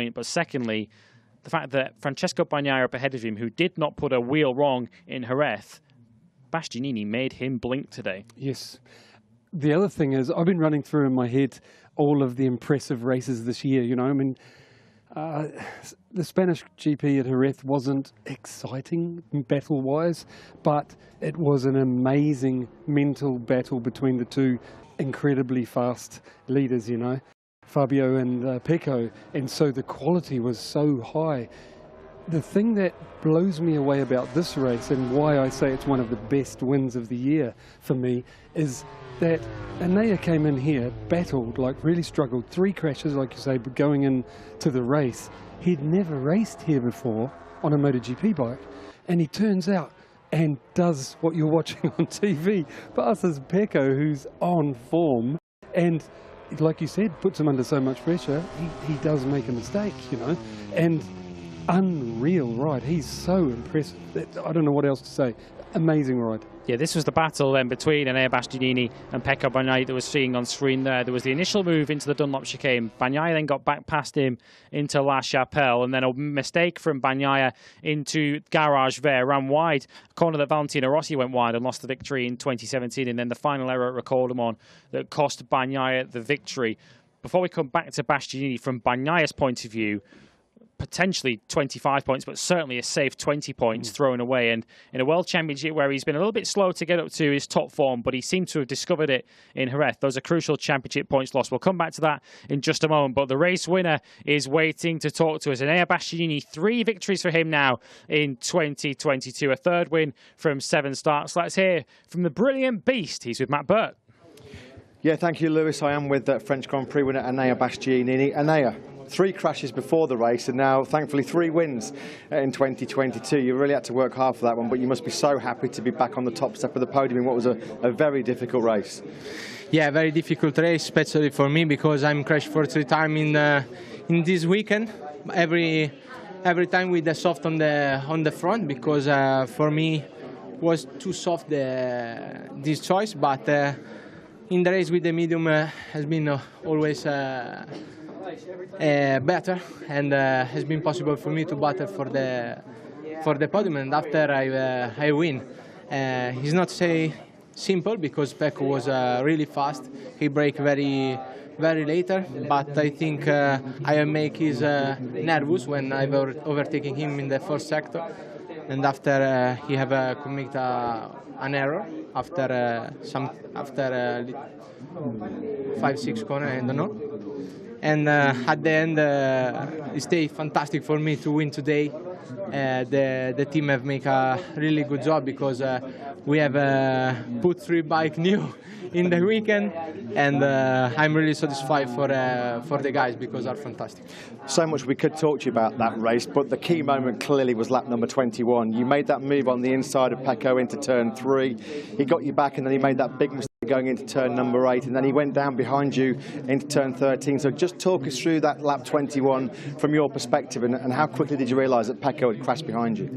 point, but secondly, the fact that Francesco Bagnaia up ahead of him, who did not put a wheel wrong in Jerez, Bastianini made him blink today. Yes. The other thing is, I've been running through in my head all of the impressive races this year. You know, I mean, the Spanish GP at Jerez wasn't exciting battle-wise, but it was an amazing mental battle between the two incredibly fast leaders, you know, Fabio and Pecco, and so the quality was so high. The thing that blows me away about this race, and why I say it's one of the best wins of the year for me, is that Bagnaia came in here, battled, like really struggled, 3 crashes, like you say, but going into the race. He'd never raced here before on a MotoGP bike, and he turns out and does what you're watching on TV, passes Pecco, who's on form, and like you said, puts him under so much pressure, he does make a mistake, you know, and unreal ride. He's so impressive. I don't know what else to say. Amazing ride. Yeah, this was the battle then between Enea Bastianini and Pecco Bagnaia that was seeing on screen there. There was the initial move into the Dunlop chicane. Bagnaia then got back past him into La Chapelle, and then a mistake from Bagnaia into Garage Vert, ran wide. A corner that Valentino Rossi went wide and lost the victory in 2017, and then the final error at Recordamon that cost Bagnaia the victory. Before we come back to Bastianini, from Bagnaia's point of view, potentially 25 points, but certainly a safe 20 points thrown away. And in a World Championship where he's been a little bit slow to get up to his top form, but he seemed to have discovered it in Jerez. Those are crucial championship points lost. We'll come back to that in just a moment, but the race winner is waiting to talk to us. Enea Bastianini, 3 victories for him now in 2022, a 3rd win from 7 starts. Let's hear from the brilliant beast. He's with Matt Burt. Yeah, thank you, Lewis. I am with French Grand Prix winner Enea Bastianini. Enea, 3 crashes before the race and now thankfully 3 wins in 2022. You really had to work hard for that one, but you must be so happy to be back on the top step of the podium in what was a very difficult race. Yeah, very difficult race, especially for me because I'm crashed for 3 times in this weekend. Every time with the soft on the front, because for me was too soft this choice, but in the race with the medium has been always better, and has been possible for me to battle for the podium, and after I win. It's not say simple because Pecco was really fast. He braked very later, but I think I make his nervous when I were overtaking him in the first sector, and after he have committed an error after 5-6 corner, I don't know. And at the end, it stayed fantastic for me to win today. The team have made a really good job because we have put 3 bikes new in the weekend, and I'm really satisfied for the guys because they're fantastic. So much we could talk to you about that race, but the key moment clearly was lap number 21. You made that move on the inside of Pecco into turn 3. He got you back, and then he made that big mistake going into turn number 8, and then he went down behind you into turn 13. So just talk us through that lap 21 from your perspective, and how quickly did you realise that Pecco had crashed behind you?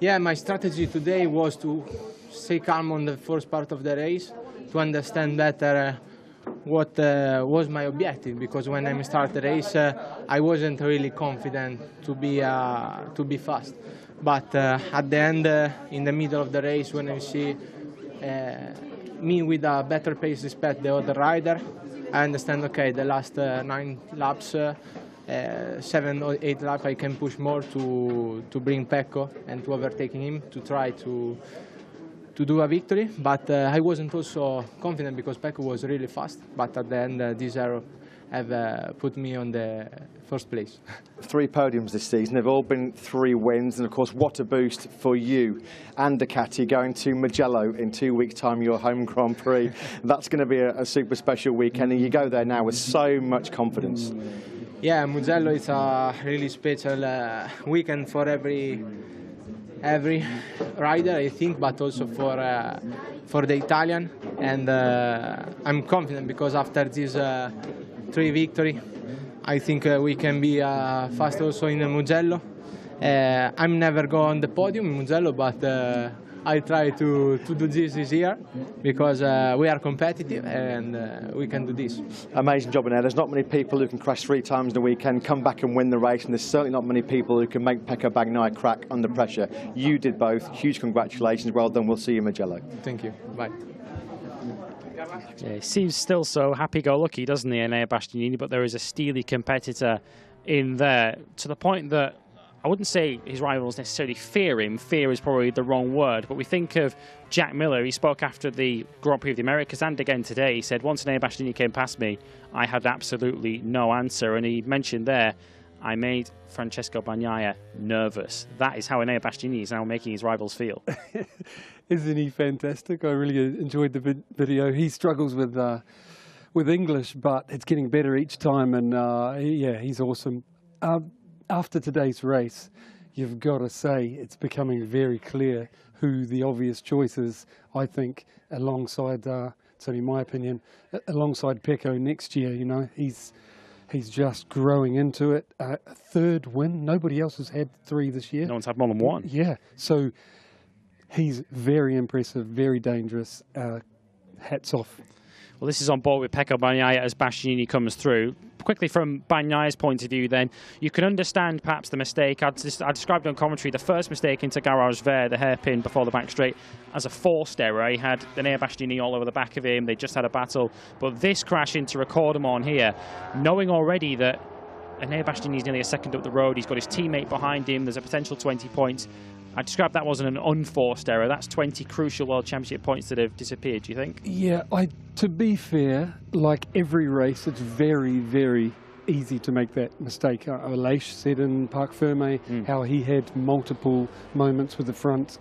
Yeah, my strategy today was to stay calm on the first part of the race, to understand better what was my objective, because when I started the race I wasn't really confident to be fast, but at the end, in the middle of the race, when I see me with a better pace respect the other rider, I understand, okay, the last 9 laps, 7 or 8 laps, I can push more to bring Pecco and to overtaking him to try to do a victory. But I wasn't also confident because Pecco was really fast. But at the end, this error have put me on the first place. 3 podiums this season. They've all been 3 wins, and of course, what a boost for you and Ducati going to Mugello in 2 weeks' time, your home Grand Prix. That's going to be a super special weekend, and you go there now with so much confidence. Yeah, Mugello is a really special weekend for every rider, I think, but also for the Italian. And I'm confident because after this 3 victory, I think we can be fast also in Mugello. I'm never go on the podium in Mugello, but I try to do this year because we are competitive and we can do this. Amazing job in there. There's not many people who can crash 3 times in a weekend, come back and win the race, and there's certainly not many people who can make Pecco Bagnaia crack under pressure. You did both. Huge congratulations. Well done. We'll see you in Mugello. Thank you. Bye. Yeah, he seems still so happy-go-lucky, doesn't he, Enea Bastianini? But there is a steely competitor in there, to the point that I wouldn't say his rivals necessarily fear him. Fear is probably the wrong word. But we think of Jack Miller. He spoke after the Grand Prix of the Americas and again today. He said, once Enea Bastianini came past me, I had absolutely no answer. And he mentioned there, I made Francesco Bagnaia nervous. That is how Enea Bastianini is now making his rivals feel. Isn't he fantastic? I really enjoyed the video. He struggles with English, but it's getting better each time. And yeah, he's awesome. After today's race, you've got to say it's becoming very clear who the obvious choice is, I think, alongside, it's only my opinion, alongside Pecco next year. You know, he's just growing into it. A 3rd win. Nobody else has had 3 this year. No one's had more than 1. Yeah, so he's very impressive, very dangerous. Hats off. Well, this is on board with Pecco Bagnaia as Bastianini comes through. Quickly, from Bagnaia's point of view, then, you can understand perhaps the mistake. I described on commentary the first mistake into Garage Vert, the hairpin before the back straight, as a forced error. He had Enea Bastianini all over the back of him. They just had a battle. But this crash into Recordamon here, knowing already that Enea Bastianini is nearly a second up the road, he's got his teammate behind him, there's a potential 20 points. I described that wasn't an unforced error. That's 20 crucial World Championship points that have disappeared, do you think? Yeah, to be fair, like every race, it's very, very easy to make that mistake. Aleix said in Parc Ferme how he had multiple moments with the front.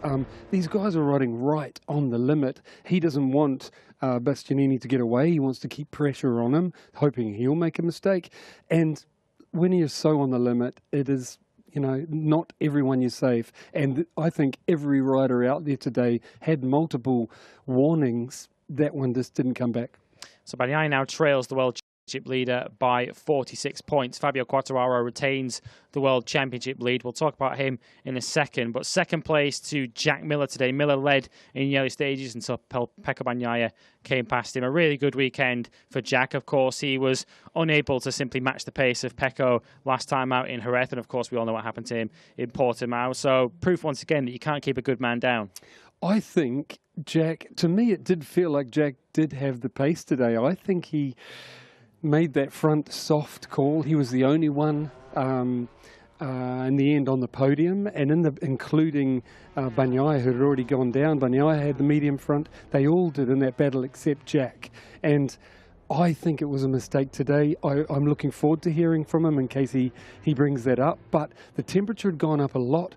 These guys are riding right on the limit. He doesn't want Bastianini to get away. He wants to keep pressure on him, hoping he'll make a mistake. And when he is so on the limit, it is, you know, not everyone you save. And I think every rider out there today had multiple warnings. That one just didn't come back. So Bagnaia now trails the World Championship leader by 46 points. Fabio Quartararo retains the World Championship lead. We'll talk about him in a second. But second place to Jack Miller today. Miller led in the early stages until Pecco Bagnaia came past him. A really good weekend for Jack. Of course, he was unable to simply match the pace of Pecco last time out in Jerez. And of course, we all know what happened to him in Portimao. So proof once again that you can't keep a good man down. I think Jack, to me, it did feel like Jack did have the pace today. I think he made that front soft call. He was the only one in the end on the podium, and including Bagnaia, who had already gone down. Bagnaia had the medium front. They all did in that battle except Jack. And I think it was a mistake today. I'm looking forward to hearing from him in case he brings that up. But the temperature had gone up a lot,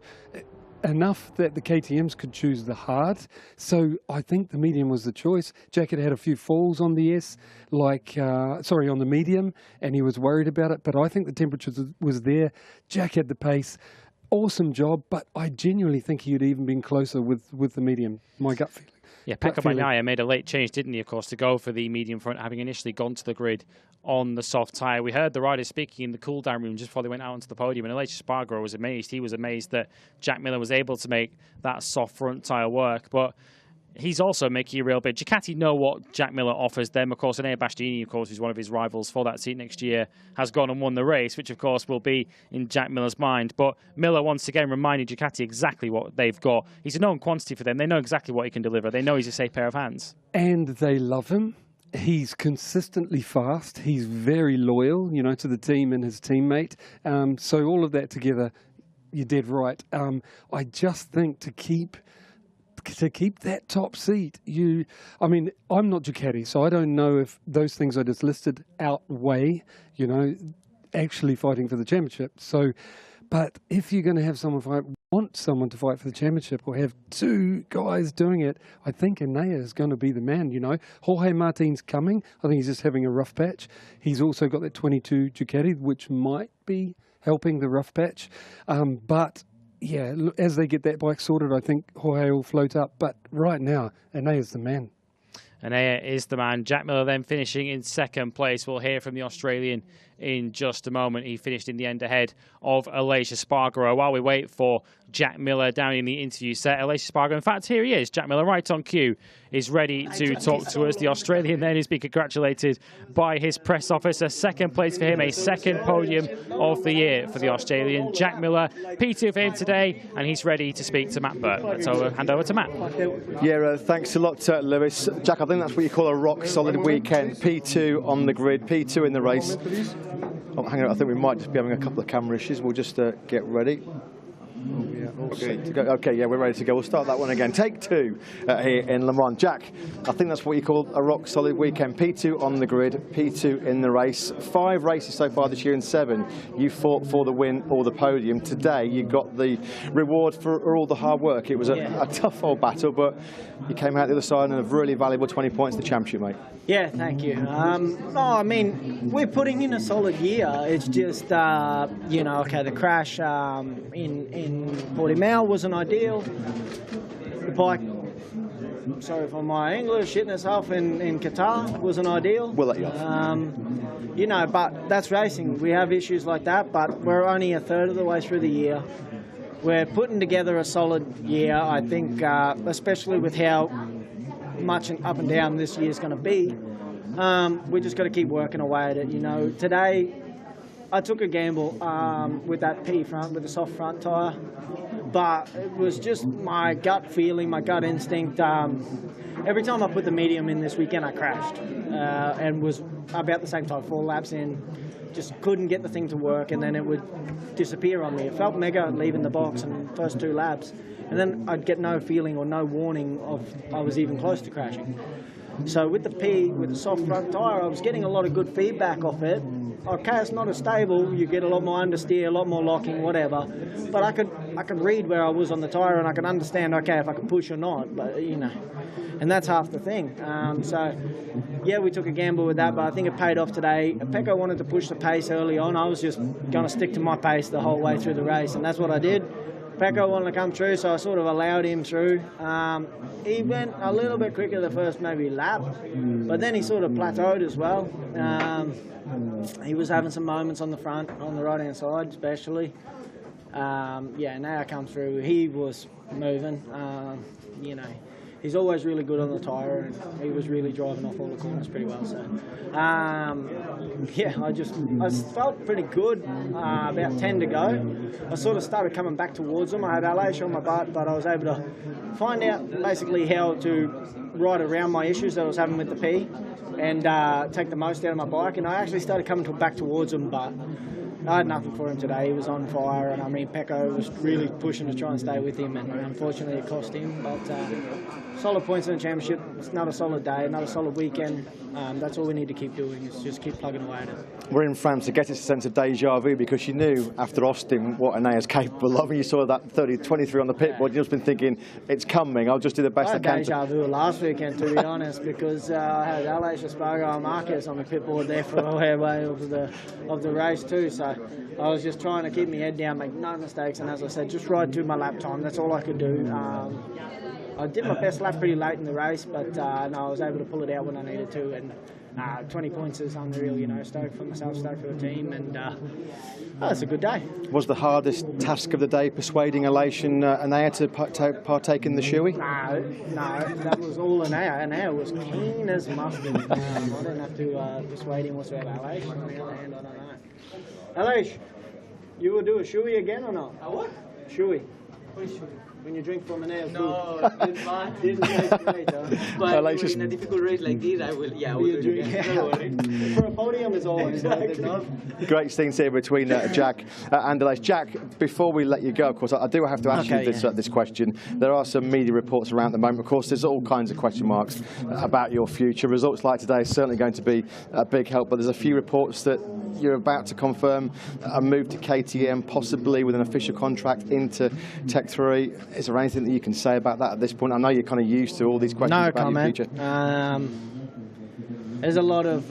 enough that the KTMs could choose the hard. So I think the medium was the choice. Jack had a few falls on the on the medium, and he was worried about it. But I think the temperature was there. Jack had the pace. Awesome job, but I genuinely think he had even been closer with the medium. My gut feeling. Yeah, Pecco Bagnaia made a late change, didn't he, of course, to go for the medium front, having initially gone to the grid on the soft tyre. We heard the riders speaking in the cool-down room just before they went out onto the podium, and Aleix Espargaro was amazed. He was amazed that Jack Miller was able to make that soft front tyre work, but he's also making a real bid. Ducati know what Jack Miller offers them. Of course, Enea Bastianini, of course, who's one of his rivals for that seat next year, has gone and won the race, which, of course, will be in Jack Miller's mind. But Miller, once again, reminded Ducati exactly what they've got. He's a known quantity for them. They know exactly what he can deliver. They know he's a safe pair of hands. And they love him. He's consistently fast. He's very loyal, you know, to the team and his teammate. So all of that together, you're dead right. I just think to keep that top seat, I mean, I'm not Ducati, so I don't know if those things I just listed outweigh, you know, actually fighting for the championship. So, but if you're going to have want someone to fight for the championship, or have two guys doing it, I think Enea is going to be the man, you know. Jorge Martin's coming. I think he's just having a rough patch. He's also got that 22 Ducati, which might be helping the rough patch. But yeah, as they get that bike sorted, I think Jorge will float up. But right now, Enea's the man. Enea is the man. Jack Miller then finishing in second place. We'll hear from the Australian in just a moment. He finished in the end ahead of Aleix Espargaro. While we wait for Jack Miller down in the interview set, Aleix Espargaro, in fact, here he is. Jack Miller, right on cue, is ready to talk to us. The Australian then is being congratulated by his press officer. Second place for him, a second podium of the year for the Australian. Jack Miller, P2 for him today, and he's ready to speak to Matt Burt. Let's hand over to Matt. Yeah, thanks a lot, Lewis. Jack, I think that's what you call a rock-solid weekend. P2 on the grid, P2 in the race. Oh, hang on, I think we might just be having a couple of camera issues. We'll just get ready. Okay, yeah, we're ready to go. We'll start that one again. Take two here in Le Mans. Jack, I think that's what you call a rock-solid weekend. P2 on the grid, P2 in the race. 5 races so far this year and 7. You fought for the win or the podium. Today, you got the reward for all the hard work. It was a tough old battle, but you came out the other side and a really valuable 20 points in the championship, mate. Yeah, thank you. No, I mean, we're putting in a solid year. It's just, you know, okay, the crash in Portimao wasn't ideal. The bike, sorry for my English, hitting itself in Qatar wasn't ideal. We'll let you off. You know, but that's racing. We have issues like that, but we're only a third of the way through the year. We're putting together a solid year, I think, especially with how much up and down this year's going to be. We just got to keep working away at it. You know, today I took a gamble with that P front, with the soft front tyre, but it was just my gut feeling, my gut instinct. Every time I put the medium in this weekend, I crashed and was about the same time, 4 laps in, just couldn't get the thing to work, and then it would disappear on me. It felt mega leaving the box in the first 2 laps, and then I'd get no feeling or no warning of I was even close to crashing. So with the P, with the soft front tyre, I was getting a lot of good feedback off it. Okay, it's not as stable, you get a lot more understeer, a lot more locking, whatever. But I could read where I was on the tyre, and I could understand, okay, if I could push or not, but you know. And that's half the thing. So, yeah, we took a gamble with that, but I think it paid off today. Pecco wanted to push the pace early on. I was just going to stick to my pace the whole way through the race, and that's what I did. Pecco wanted to come through, so I sort of allowed him through. He went a little bit quicker the first maybe lap, but then he sort of plateaued as well. He was having some moments on the front, on the right-hand side especially. Yeah, now I come through. He was moving, you know. He's always really good on the tyre, and he was really driving off all the corners pretty well. So, yeah, I felt pretty good. About 10 to go, I sort of started coming back towards him. I had Aleix on my butt, but I was able to find out basically how to ride around my issues that I was having with the P and take the most out of my bike. And I actually started coming back towards him, but I had nothing for him today. He was on fire, and I mean, Pecco was really pushing to try and stay with him, and unfortunately it cost him. But solid points in the championship. It's another solid day, another solid weekend. That's all we need to keep doing, is just keep plugging away at it. We're in France to get a sense of deja vu, because you knew after Austin what Bagnaia is capable of, and you saw that 23 on the pit board. You've just been thinking, it's coming, I'll just do the best I can. I had deja vu last weekend, to be honest, because I had Aleix, Espargaro and Marquez on the pit board there for the whole way of the race too. So I was just trying to keep my head down, make no mistakes, and as I said, just ride to my lap time. That's all I could do. I did my best lap pretty late in the race, but no, I was able to pull it out when I needed to, and 20 points is unreal, you know. Stoked for myself, stoked for the team, and it's a good day. Was the hardest task of the day persuading Aleix and Bagnaia to partake in the shoey? No, that was all Bagnaia. Bagnaia was keen as mustard. I didn't have to persuade him whatsoever. Aleix, on the other hand, I don't know. Aleix, you will do a shoey again or not? A what? Shoey. What is shoey? When you drink from an air. No, didn't taste great. But in a difficult race like this, I will. Yeah, I will do it again. Don't worry. For a podium is always exactly. Great scenes here between Jack and Aleix. Jack, before we let you go, of course, I do have to ask you this question. There are some media reports around at the moment. Of course, there's all kinds of question marks about your future. Results like today are certainly going to be a big help, but there's a few reports that you're about to confirm a move to KTM, possibly with an official contract into Tech 3. Is there anything that you can say about that at this point? I know you're kind of used to all these questions about your future. There's a lot of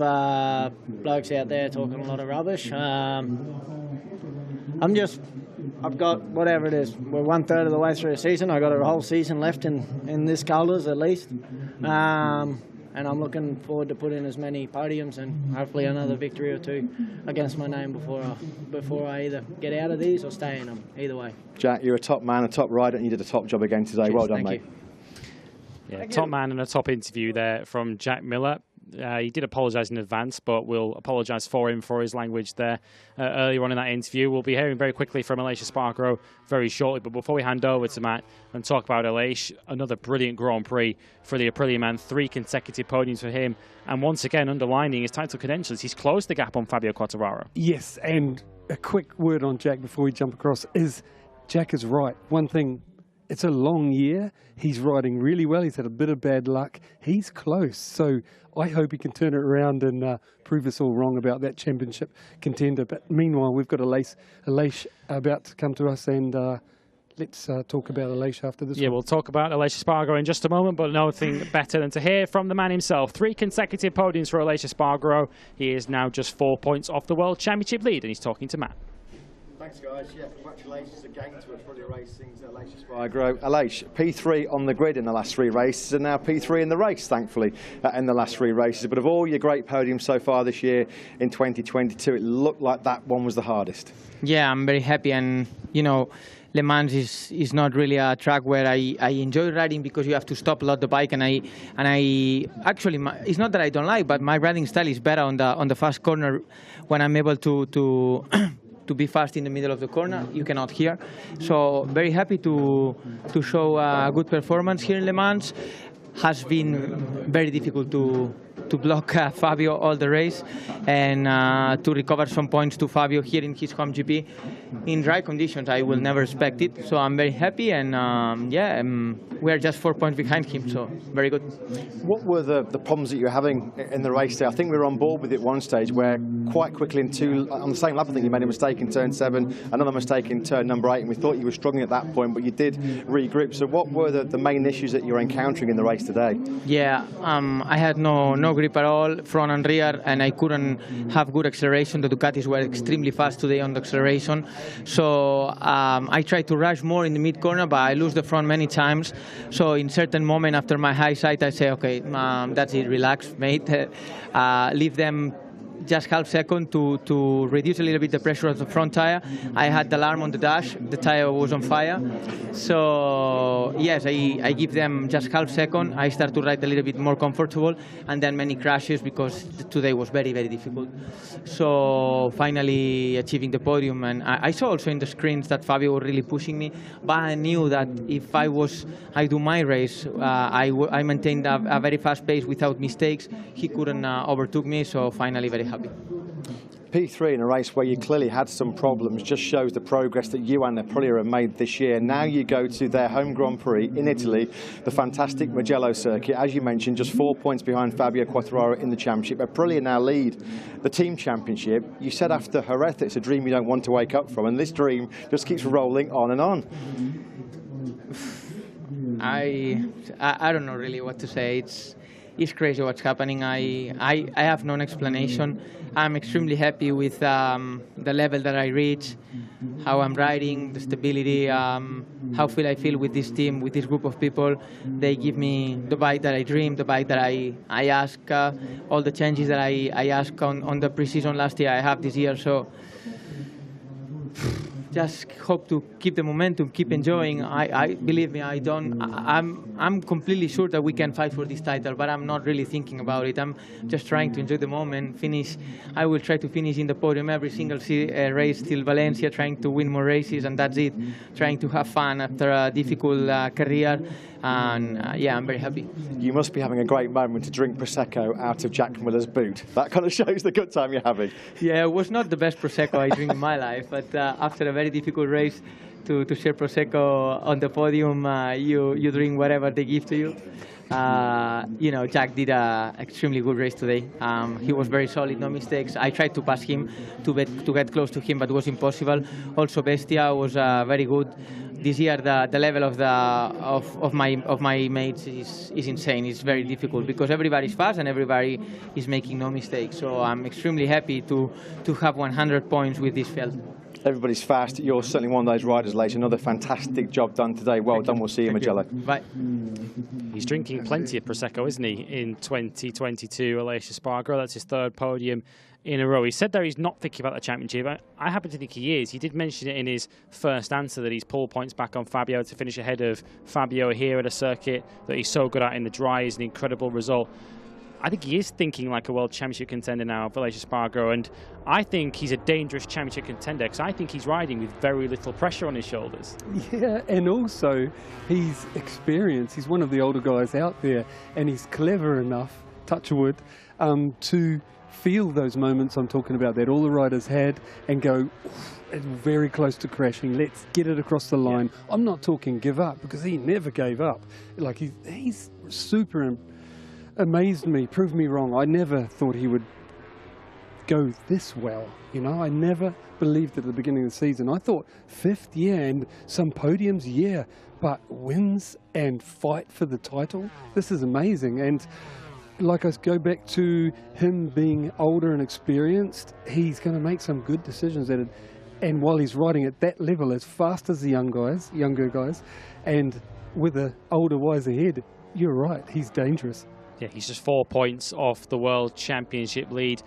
blokes out there talking a lot of rubbish. I've got whatever it is. We're 1/3 of the way through the season. I've got a whole season left in this colours at least. and I'm looking forward to putting as many podiums and hopefully another victory or two against my name before I either get out of these or stay in them. Either way. Jack, you're a top man, a top rider, and you did a top job again today. Cheers, well done, thank mate. Yeah, top man and a top interview there from Jack Miller. He did apologise in advance, but we'll apologise for him for his language there earlier on in that interview. We'll be hearing very quickly from Aleix Espargaro very shortly, but before we hand over to Matt and talk about Aleix, another brilliant Grand Prix for the Aprilia man, 3 consecutive podiums for him, and once again underlining his title credentials. He's closed the gap on Fabio Quartararo. Yes, and a quick word on Jack before we jump across is Jack is right. One thing, it's a long year. He's riding really well. He's had a bit of bad luck. He's close. So I hope he can turn it around and prove us all wrong about that championship contender. But meanwhile, we've got Aleix about to come to us, and let's talk about Aleix after this. Yeah, we'll talk about Aleix Espargaro in just a moment, but nothing better than to hear from the man himself. 3 consecutive podiums for Aleix Espargaro. He is now just 4 points off the World Championship lead, and he's talking to Matt. Thanks, guys. Yeah, congratulations again to Aprilia Racing's Aleix Espargaro. Aleix, P3 on the grid in the last 3 races, and now P3 in the race, thankfully, in the last 3 races. But of all your great podiums so far this year in 2022, it looked like that one was the hardest. Yeah, I'm very happy, and you know, Le Mans is not really a track where I enjoy riding because you have to stop a lot the bike, and I actually, it's not that I don't like, but my riding style is better on the fast corner when I'm able to to be fast in the middle of the corner. You cannot hear. So very happy to show a good performance here in Le Mans. Has been very difficult to block Fabio all the race, and to recover some points to Fabio here in his home GP in dry conditions. I will never expect it, so I'm very happy, and we're just 4 points behind him, so very good. What were the problems that you were having in the race today? I think we were on board with it one stage where quite quickly on the same lap, I think you made a mistake in turn 7, another mistake in turn number 8, and we thought you were struggling at that point, but you did regroup. So what were the main issues that you were encountering in the race today? Yeah, I had no grip at all, front and rear, and I couldn't have good acceleration. The Ducatis were extremely fast today on the acceleration. So I tried to rush more in the mid corner, but I lose the front many times. So in certain moment after my high side, I say, okay, that's it, relax, mate. Leave them just half second to reduce a little bit the pressure of the front tire. I had the alarm on the dash, the tire was on fire. So yes, I give them just half second. I start to ride a little bit more comfortable, and then many crashes because today was very, very difficult. So finally achieving the podium, and I saw also in the screens that Fabio was really pushing me, but I knew that if I do my race, I maintained a very fast pace without mistakes. He couldn't overtook me, so finally very happy. P3 in a race where you clearly had some problems just shows the progress that you and Aprilia have made this year. Now you go to their home Grand Prix in Italy, the fantastic Mugello circuit. As you mentioned, just 4 points behind Fabio Quartararo in the championship. Aprilia now lead the team championship. You said after Jerez it's a dream you don't want to wake up from, and this dream just keeps rolling on and on. I don't know really what to say. It's crazy what's happening. I have no explanation. I'm extremely happy with the level that I reach, how I'm riding, the stability, how I feel with this team, with this group of people. They give me the bike that I dream, the bike that I ask, all the changes that I asked on the pre-season last year, I have this year. So just hope to keep the momentum, keep enjoying. Believe me, I'm completely sure that we can fight for this title, but I'm not really thinking about it. I'm just trying to enjoy the moment, finish. I will try to finish in the podium every single race till Valencia, trying to win more races, and that's it. Trying to have fun after a difficult career. And yeah, I'm very happy. You must be having a great moment to drink Prosecco out of Jack Miller's boot. That kind of shows the good time you're having. Yeah, it was not the best Prosecco I drink in my life, but after a very difficult race, to share Prosecco on the podium, you drink whatever they give to you. You know, Jack did an extremely good race today. He was very solid, no mistakes. I tried to pass him to get close to him, but it was impossible. Also, Bestia was very good. This year, the level of my mates is insane. It's very difficult because everybody's fast and everybody is making no mistakes. So I'm extremely happy to have 100 points with this field. Everybody's fast. You're certainly one of those riders, Leish. Another fantastic job done today. Well done. We'll see you in Mugello. Bye. He's drinking plenty of Prosecco, isn't he, in 2022, Aleix Espargaro. That's his third podium in a row. He said there he's not thinking about the championship. I happen to think he is. He did mention it in his first answer that he's pulled points back on Fabio to finish ahead of Fabio here at a circuit that he's so good at in the dry is an incredible result. I think he is thinking like a world championship contender now, Aleix Espargaro, and I think he's a dangerous championship contender because I think he's riding with very little pressure on his shoulders. Yeah, and also he's experienced. He's one of the older guys out there, and he's clever enough, touch wood, to feel those moments I'm talking about that all the riders had and go, very close to crashing, let's get it across the line. Yeah. I'm not talking give up, because he never gave up. Like he's super amazed me, proved me wrong. I never thought he would go this well, you know. I never believed at the beginning of the season. I thought 5th, yeah, and some podiums, yeah, but wins and fight for the title, this is amazing. And like I go back to him being older and experienced, he's going to make some good decisions at it. And while he's riding at that level as fast as the younger guys, and with an older, wiser head, you're right, he's dangerous. Yeah, he's just 4 points off the World Championship lead.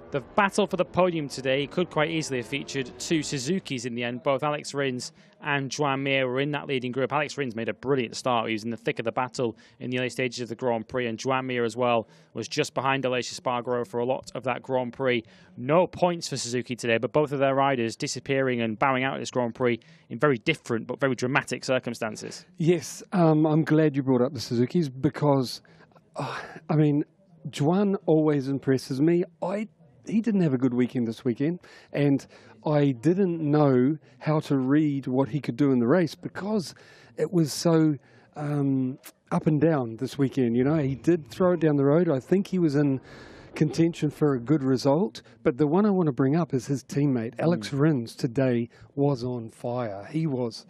The battle for the podium today could quite easily have featured 2 Suzukis in the end. Both Alex Rins and Joan Mir were in that leading group. Alex Rins made a brilliant start. He was in the thick of the battle in the early stages of the Grand Prix, and Joan Mir as well was just behind Aleix Espargaro for a lot of that Grand Prix. No points for Suzuki today, but both of their riders disappearing and bowing out of this Grand Prix in very different but very dramatic circumstances. Yes, I'm glad you brought up the Suzukis because, I mean, Joan always impresses me. He didn't have a good weekend this weekend, and I didn't know how to read what he could do in the race because it was so up and down this weekend. You know, he did throw it down the road. I think he was in contention for a good result, but the one I want to bring up is his teammate. Alex Rins today was on fire. He was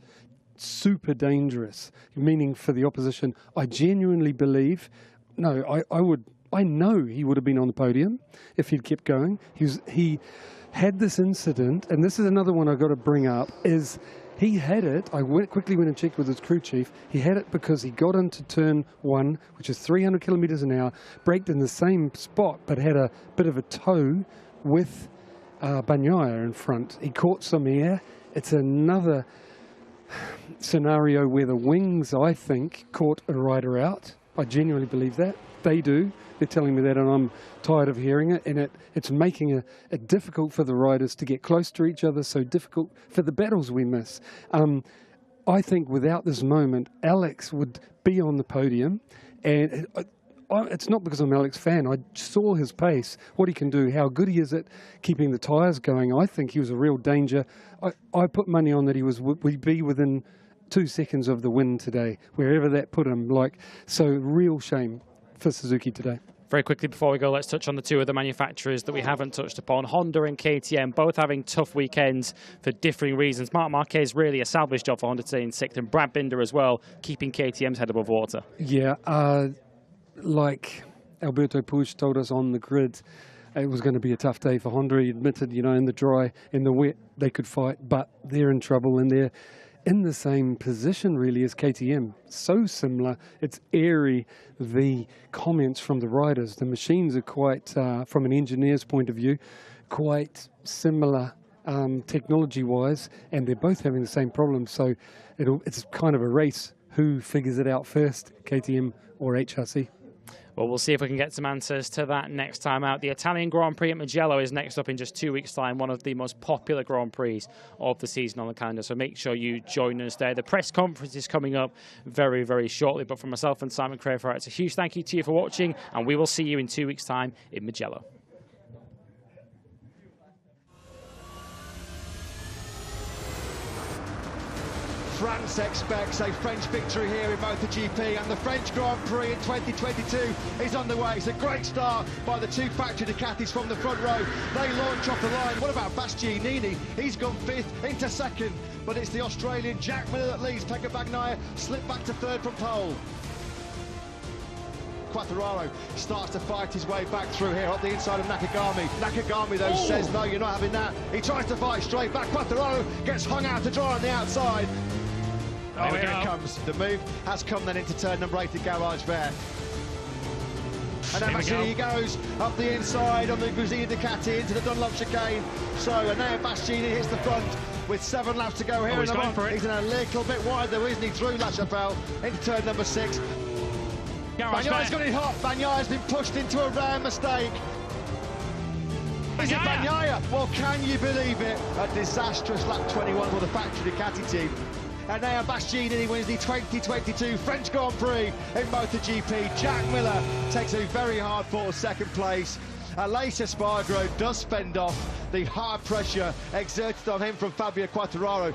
super dangerous, meaning for the opposition. I genuinely believe, I know he would have been on the podium if he'd kept going. He had this incident, and this is another one I've got to bring up, is he had it, quickly went and checked with his crew chief, he had it because he got into turn 1, which is 300 kilometres an hour, braked in the same spot, but had a bit of a tow with Bagnaia in front. He caught some air. It's another scenario where the wings, I think, caught a rider out. I genuinely believe that. They do. They're telling me that, and I'm tired of hearing it. And it's making it difficult for the riders to get close to each other, so difficult for the battles we miss. I think without this moment, Alex would be on the podium. And it's not because I'm an Alex fan. I saw his pace, what he can do, how good he is at keeping the tyres going. I think he was a real danger. I put money on that we'd be within 2 seconds of the win today, wherever that put him. So real shame for Suzuki today. Very quickly before we go, let's touch on the 2 other manufacturers that we haven't touched upon. Honda and KTM, both having tough weekends for differing reasons. Marc Marquez really a salvage job for Honda today in 6th, and Brad Binder as well, keeping KTM's head above water. Yeah, like Alberto Puig told us on the grid, it was going to be a tough day for Honda. He admitted, in the dry, in the wet, they could fight, but they're in trouble, and they're in the same position really as KTM. So similar. It's airy, the comments from the riders. The machines are quite, from an engineer's point of view, quite similar technology-wise, and they're both having the same problem. So it's kind of a race. Who figures it out first, KTM or HRC? Well, we'll see if we can get some answers to that next time out. The Italian Grand Prix at Mugello is next up in just 2 weeks' time, one of the most popular Grand Prix of the season on the calendar, so make sure you join us there. The press conference is coming up very, very shortly, but from myself and Simon Crafar, it's a huge thank you to you for watching, and we will see you in 2 weeks' time in Mugello. France expects a French victory here in MotoGP, and the French Grand Prix in 2022 is underway. It's a great start by the 2 factory Ducatis from the front row. They launch off the line. What about Bastianini? He's gone 5th into 2nd, but it's the Australian Jack Miller that leads. Bagnaia slipped back to 3rd from pole. Quartararo starts to fight his way back through here up the inside of Nakagami. Nakagami, though, says, no, you're not having that. He tries to fight straight back. Quartararo gets hung out to dry on the outside. Oh, here it comes. The move has come then into turn number 8 at Garage Fair. And now Bastianini goes up the inside on the Gresini Ducati into the Dunlop chicane. So and now Bastianini hits the front with 7 laps to go here. He's going for it. He's in a little bit wide though, isn't he, through La Chapelle into turn number 6. Bagnaia's got it hot. Bagnaia's been pushed into a rare mistake. Is it Bagnaia? Well, can you believe it? A disastrous lap 21 for the factory Ducati team. And now Bastianini wins the 2022 French Grand Prix in MotoGP. Jack Miller takes a very hard-fought 2nd place. Aleix Espargaro does fend off the hard pressure exerted on him from Fabio Quartararo.